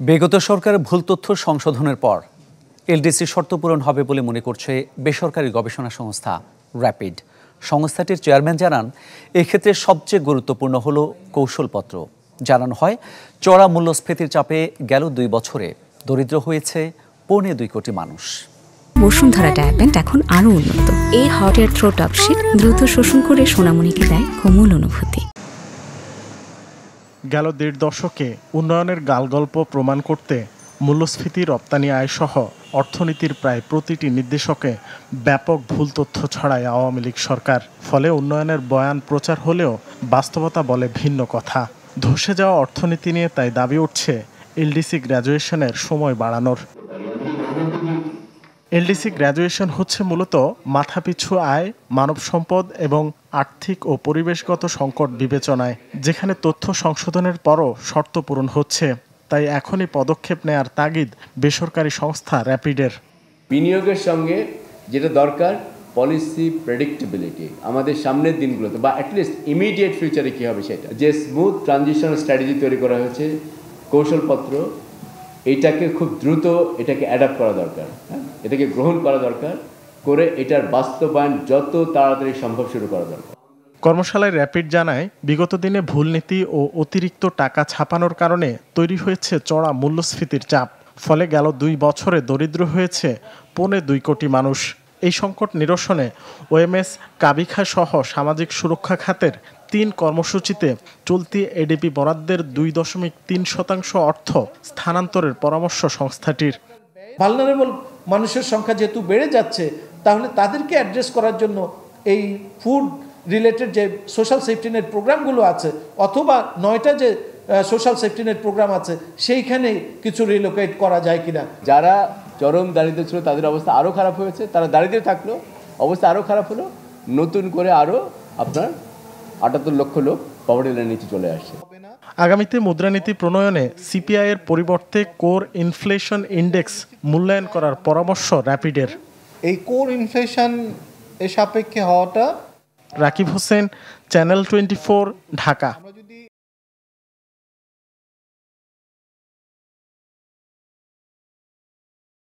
বিগত সরকারের ভুল তথ্য সংশোধনের পর এলডিসি শর্ত পূরণ হবে বলে মনে করছে বেসরকারি গবেষণা সংস্থা র্যাপিড। সংস্থাটির চেয়ারম্যান জানান, এক্ষেত্রে সবচেয়ে গুরুত্বপূর্ণ হল কৌশলপত্র। জানানো হয়, চড়া মূল্যস্ফীতির চাপে গেল 2 বছরে দরিদ্র হয়েছে 2.25 কোটি মানুষ। বসুন্ধরা ডায়াপেন্ট এখন আরও উন্নত। এই হট এয়ার থ্রো টপশিট দ্রুত শোষণ করে সোনামণিকে দেয় কোমল অনুভূতি। গেল 1.5 দশকে উন্নয়নের গালগল্প প্রমাণ করতে মূল্যস্ফীতি, রপ্তানি আয়সহ অর্থনীতির প্রায় প্রতিটি নির্দেশকে ব্যাপক ভুল তথ্য ছড়ায় আওয়ামী লীগ সরকার। ফলে উন্নয়নের বয়ান প্রচার হলেও বাস্তবতা বলে ভিন্ন কথা। ধসে যাওয়া অর্থনীতি নিয়ে তাই দাবি উঠছে এলডিসি গ্র্যাজুয়েশনের সময় বাড়ানোর। এলডিসি গ্র্যাজুয়েশন হচ্ছে মূলত মাথাপিছু আয়, মানব সম্পদ এবং আর্থিক ও পরিবেশগত সংকট বিবেচনায়, যেখানে তথ্য সংশোধনের পরও শর্ত পূরণ হচ্ছে। তাই এখনই পদক্ষেপ নেয়ার তাগিদ বেসরকারি সংস্থা র্যাপিডের। বিনিয়োগের সঙ্গে যেটা দরকার, পলিসি প্রেডিক্টেবিলিটি আমাদের সামনের দিনগুলোতে বা অ্যাটলিস্ট ইমিডিয়েট ফিউচারে কী হবে সেটা, যে স্মুথ ট্রানজিশন স্ট্র্যাটেজি তৈরি করা হয়েছে, কৌশলপত্র, এইটাকে খুব দ্রুত এটাকে অ্যাডাপ্ট করা দরকার, হ্যাঁ, এটাকে গ্রহণ করা দরকার, করে এটার বাস্তবায়ন যত তাড়াতাড়ি সম্ভব শুরু করা দরকার। কর্মশালায় র্যাপিড জানায়, বিগত দিনে ভুল নীতি ও অতিরিক্ত টাকা ছাপানোর কারণে তৈরি হয়েছে চড়া মূল্যস্ফীতির চাপ। ফলে গেল 2 বছরে দরিদ্র হয়েছে 2.25 কোটি মানুষ। এই সংকট নিরসনে ওএমএস, কাবিখা সহ সামাজিক সুরক্ষা খাতের 3 কর্মসূচিতে চলতি এডিপি বরাদ্দের 2.3% অর্থ স্থানান্তরের পরামর্শ সংস্থাটির। ভালনারেবল মানুষের সংখ্যা যেহেতু বেড়ে যাচ্ছে, তাহলে তাদেরকে অ্যাড্রেস করার জন্য এই ফুড রিলেটেড যে সোশ্যাল সেফটি নেট প্রোগ্রামগুলো আছে, অথবা 9টা যে সোশ্যাল সেফটি নেট প্রোগ্রাম আছে, সেইখানে কিছু রিলোকেট করা যায় কিনা। যারা চরম দারিদ্র ছিল তাদের অবস্থা আরও খারাপ হয়েছে, তারা দারিদ্র থাকলো, অবস্থা আরও খারাপ হলো, নতুন করে আরও আপনার 78 লক্ষ লোক পভার্টি লাইনের নিচে চলে আসছে। আগামীতে মুদ্রানীতি প্রণয়নে সিপিআই এর পরিবর্তে কোর ইনফ্লেশন ইন্ডেক্স মূল্যায়ন করার পরামর্শ র্যাপিডের। এই কোর ইনফ্লেশন এর সাপেক্ষে হওয়াটা। রাকিব হোসেন, চ্যানেল 24, ঢাকা।